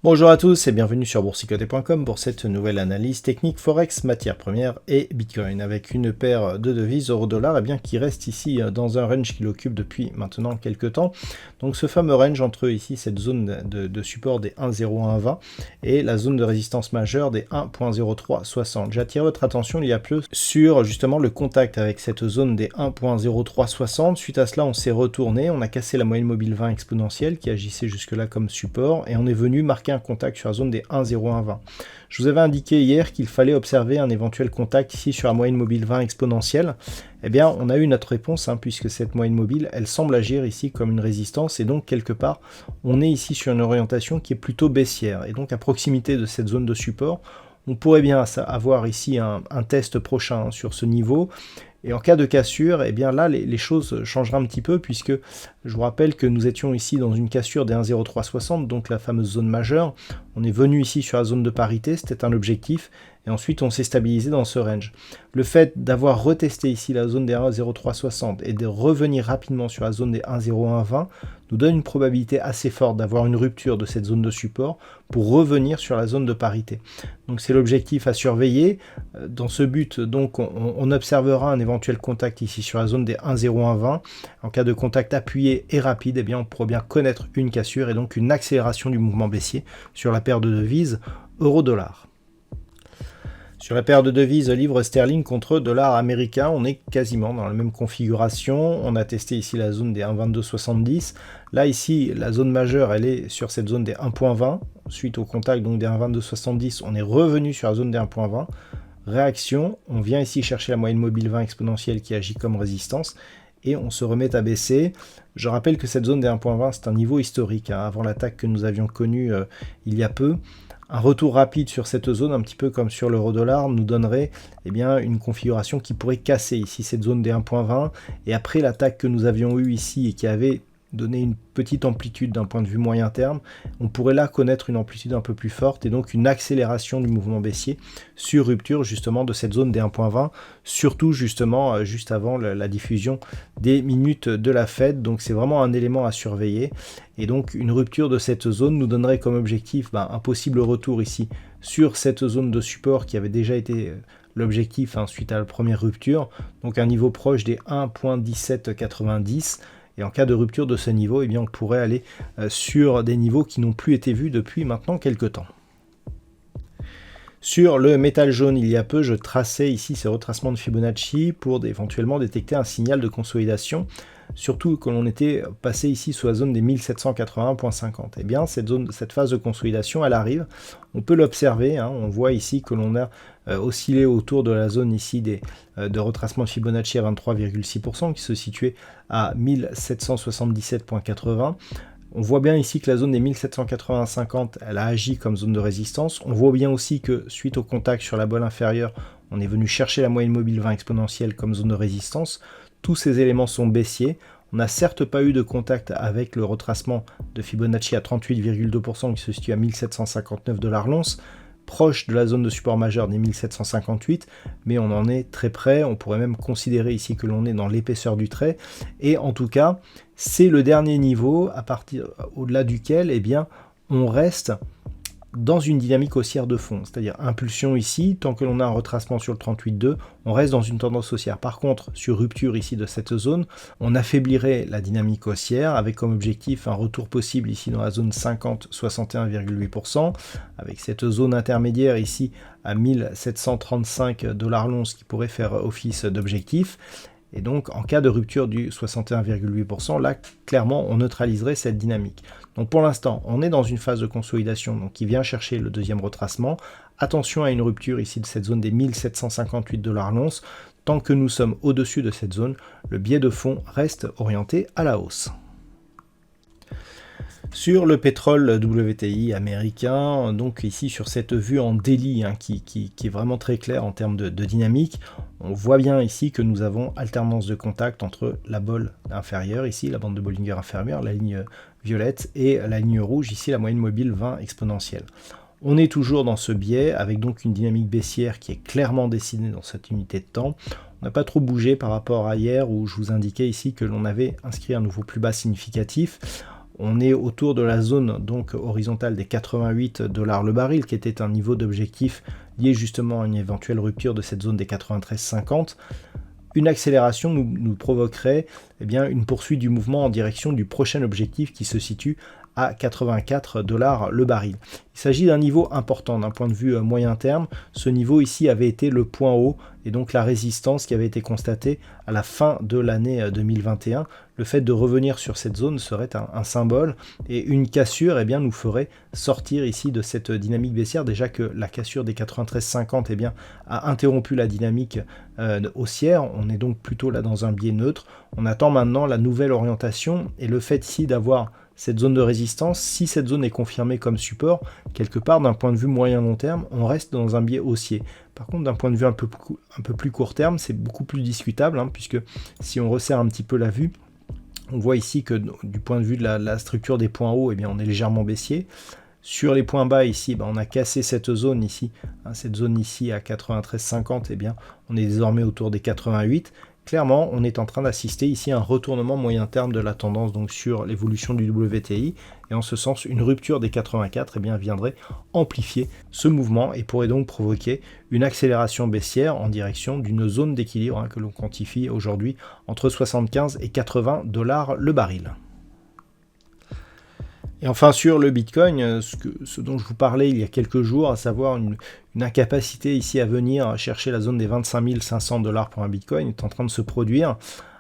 Bonjour à tous et bienvenue sur boursicoté.com pour cette nouvelle analyse technique Forex, matières premières et Bitcoin avec une paire de devises euro-dollar qui reste ici dans un range qui l'occupe depuis maintenant quelques temps. Donc ce fameux range entre ici cette zone de support des 1,0120 et la zone de résistance majeure des 1,0360. J'attire votre attention il y a peu sur justement le contact avec cette zone des 1,0360. Suite à cela on s'est retourné, on a cassé la moyenne mobile 20 exponentielle qui agissait jusque là comme support et on est venu marquer un contact sur la zone des 1,0120. Je vous avais indiqué hier qu'il fallait observer un éventuel contact ici sur la moyenne mobile 20 exponentielle. Eh bien, on a eu notre réponse, puisque cette moyenne mobile, elle semble agir ici comme une résistance, et donc quelque part, on est ici sur une orientation qui est plutôt baissière. Et donc à proximité de cette zone de support, on pourrait bien avoir ici un test prochain sur ce niveau. Et en cas de cassure, eh bien là, les choses changeraient un petit peu, puisque je vous rappelle que nous étions ici dans une cassure des 1,0360, donc la fameuse zone majeure. On est venu ici sur la zone de parité, c'était un objectif, et ensuite on s'est stabilisé dans ce range. Le fait d'avoir retesté ici la zone des 1,0360 et de revenir rapidement sur la zone des 1,0120 nous donne une probabilité assez forte d'avoir une rupture de cette zone de support pour revenir sur la zone de parité. Donc c'est l'objectif à surveiller. Dans ce but, donc, on observera un éventuel contact ici sur la zone des 1,0120. En cas de contact appuyé et rapide, eh bien, on pourrait bien connaître une cassure et donc une accélération du mouvement baissier sur la paire de devises euro-dollar. Sur la paire de devises livre sterling contre dollar américain, on est quasiment dans la même configuration. On a testé ici la zone des 1,2270. Là, ici, la zone majeure, elle est sur cette zone des 1,20. Suite au contact donc des 1,2270, on est revenu sur la zone des 1,20. Réaction, on vient ici chercher la moyenne mobile 20 exponentielle qui agit comme résistance. Et on se remet à baisser. Je rappelle que cette zone des 1,20, c'est un niveau historique, avant l'attaque que nous avions connue il y a peu. Un retour rapide sur cette zone, un petit peu comme sur l'euro-dollar, nous donnerait une configuration qui pourrait casser ici cette zone des 1,20. Et après l'attaque que nous avions eue ici et qui avait donné une petite amplitude d'un point de vue moyen terme, on pourrait là connaître une amplitude un peu plus forte et donc une accélération du mouvement baissier sur rupture justement de cette zone des 1,20, surtout justement juste avant la diffusion des minutes de la Fed. Donc c'est vraiment un élément à surveiller et donc une rupture de cette zone nous donnerait comme objectif un possible retour ici sur cette zone de support qui avait déjà été l'objectif suite à la première rupture, donc un niveau proche des 1,1790. Et en cas de rupture de ce niveau, eh bien, on pourrait aller sur des niveaux qui n'ont plus été vus depuis maintenant quelques temps. Sur le métal jaune, il y a peu, je traçais ici ces retracements de Fibonacci pour éventuellement détecter un signal de consolidation, surtout que l'on était passé ici sous la zone des 1781,50. Eh bien, cette phase de consolidation, elle arrive. On peut l'observer, on voit ici que l'on a oscillé autour de la zone ici de retracement de Fibonacci à 23,6% qui se situait à 1777,80. On voit bien ici que la zone des 1780,50, elle a agi comme zone de résistance. On voit bien aussi que suite au contact sur la bolle inférieure, on est venu chercher la moyenne mobile 20 exponentielle comme zone de résistance. Tous ces éléments sont baissiers. On n'a certes pas eu de contact avec le retracement de Fibonacci à 38,2% qui se situe à 1759 $ l'once, proche de la zone de support majeur des 1758, mais on en est très près. On pourrait même considérer ici que l'on est dans l'épaisseur du trait. Et en tout cas, c'est le dernier niveau au-delà duquel on reste dans une dynamique haussière de fond, c'est-à-dire impulsion ici, tant que l'on a un retracement sur le 38,2, on reste dans une tendance haussière. Par contre, sur rupture ici de cette zone, on affaiblirait la dynamique haussière avec comme objectif un retour possible ici dans la zone 50, 61,8%, avec cette zone intermédiaire ici à 1735 $ l'once qui pourrait faire office d'objectif. Et donc, en cas de rupture du 61,8%, là, clairement, on neutraliserait cette dynamique. Donc, pour l'instant, on est dans une phase de consolidation donc, qui vient chercher le deuxième retracement. Attention à une rupture ici de cette zone des 1758 $ l'once. Tant que nous sommes au-dessus de cette zone, le biais de fond reste orienté à la hausse. Sur le pétrole WTI américain, donc ici sur cette vue en daily qui est vraiment très claire en termes de dynamique, on voit bien ici que nous avons alternance de contact entre la bole inférieure, ici la bande de Bollinger inférieure, la ligne violette, et la ligne rouge, ici la moyenne mobile 20 exponentielle. On est toujours dans ce biais, avec donc une dynamique baissière qui est clairement dessinée dans cette unité de temps. On n'a pas trop bougé par rapport à hier où je vous indiquais ici que l'on avait inscrit un nouveau plus bas significatif. On est autour de la zone donc horizontale des 88 $ le baril, qui était un niveau d'objectif lié justement à une éventuelle rupture de cette zone des 93,50. Une accélération nous provoquerait une poursuite du mouvement en direction du prochain objectif qui se situe à 84 $ le baril. Il s'agit d'un niveau important d'un point de vue moyen terme. Ce niveau ici avait été le point haut et donc la résistance qui avait été constatée à la fin de l'année 2021. Le fait de revenir sur cette zone serait un symbole et une cassure nous ferait sortir ici de cette dynamique baissière. Déjà que la cassure des 93,50 a interrompu la dynamique haussière. On est donc plutôt là dans un biais neutre. On attend maintenant la nouvelle orientation et le fait ici d'avoir cette zone de résistance, si cette zone est confirmée comme support, quelque part d'un point de vue moyen-long terme, on reste dans un biais haussier. Par contre, d'un point de vue un peu plus court terme, c'est beaucoup plus discutable, puisque si on resserre un petit peu la vue, on voit ici que du point de vue de la structure des points hauts, on est légèrement baissier. Sur les points bas ici, on a cassé cette zone ici, cette zone ici à 93,50, on est désormais autour des 88. Clairement, on est en train d'assister ici à un retournement moyen terme de la tendance donc sur l'évolution du WTI, et en ce sens, une rupture des 84 viendrait amplifier ce mouvement et pourrait donc provoquer une accélération baissière en direction d'une zone d'équilibre que l'on quantifie aujourd'hui entre 75 et 80 $ le baril. Et enfin sur le Bitcoin, ce dont je vous parlais il y a quelques jours, à savoir une incapacité ici à venir chercher la zone des 25 500 $ pour un Bitcoin est en train de se produire.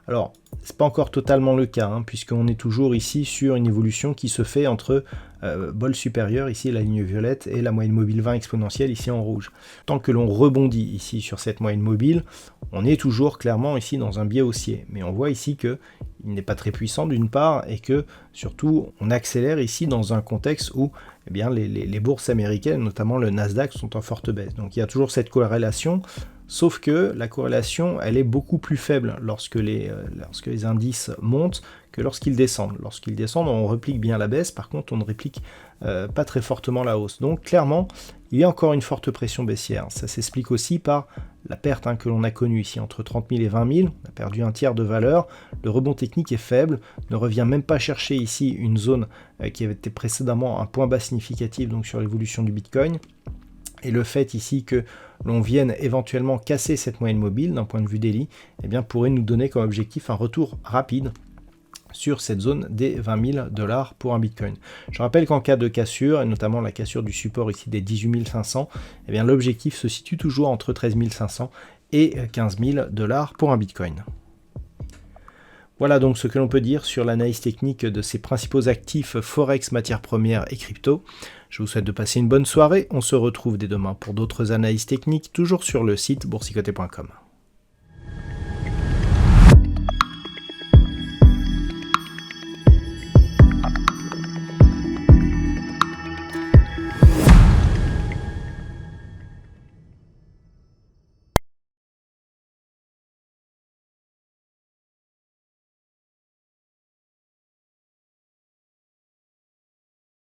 Alors, c'est pas encore totalement le cas, puisqu'on est toujours ici sur une évolution qui se fait entre bol supérieur, ici la ligne violette, et la moyenne mobile 20 exponentielle, ici en rouge. Tant que l'on rebondit ici sur cette moyenne mobile, on est toujours clairement ici dans un biais haussier. Mais on voit ici qu'il n'est pas très puissant d'une part, et que surtout on accélère ici dans un contexte où les bourses américaines, notamment le Nasdaq, sont en forte baisse. Donc il y a toujours cette corrélation. Sauf que la corrélation, elle est beaucoup plus faible lorsque les indices montent que lorsqu'ils descendent. Lorsqu'ils descendent, on réplique bien la baisse, par contre, on ne réplique pas très fortement la hausse. Donc, clairement, il y a encore une forte pression baissière. Ça s'explique aussi par la perte que l'on a connue ici, entre 30 000 et 20 000. On a perdu un tiers de valeur. Le rebond technique est faible, ne revient même pas chercher ici une zone qui avait été précédemment un point bas significatif donc sur l'évolution du Bitcoin. Et le fait ici que l'on vienne éventuellement casser cette moyenne mobile d'un point de vue daily, pourrait nous donner comme objectif un retour rapide sur cette zone des 20 000 $ pour un Bitcoin. Je rappelle qu'en cas de cassure, et notamment la cassure du support ici des 18 500, l'objectif se situe toujours entre 13 500 et 15 000 $ pour un Bitcoin. Voilà donc ce que l'on peut dire sur l'analyse technique de ces principaux actifs Forex, matières premières et crypto. Je vous souhaite de passer une bonne soirée. On se retrouve dès demain pour d'autres analyses techniques, toujours sur le site boursicoté.com.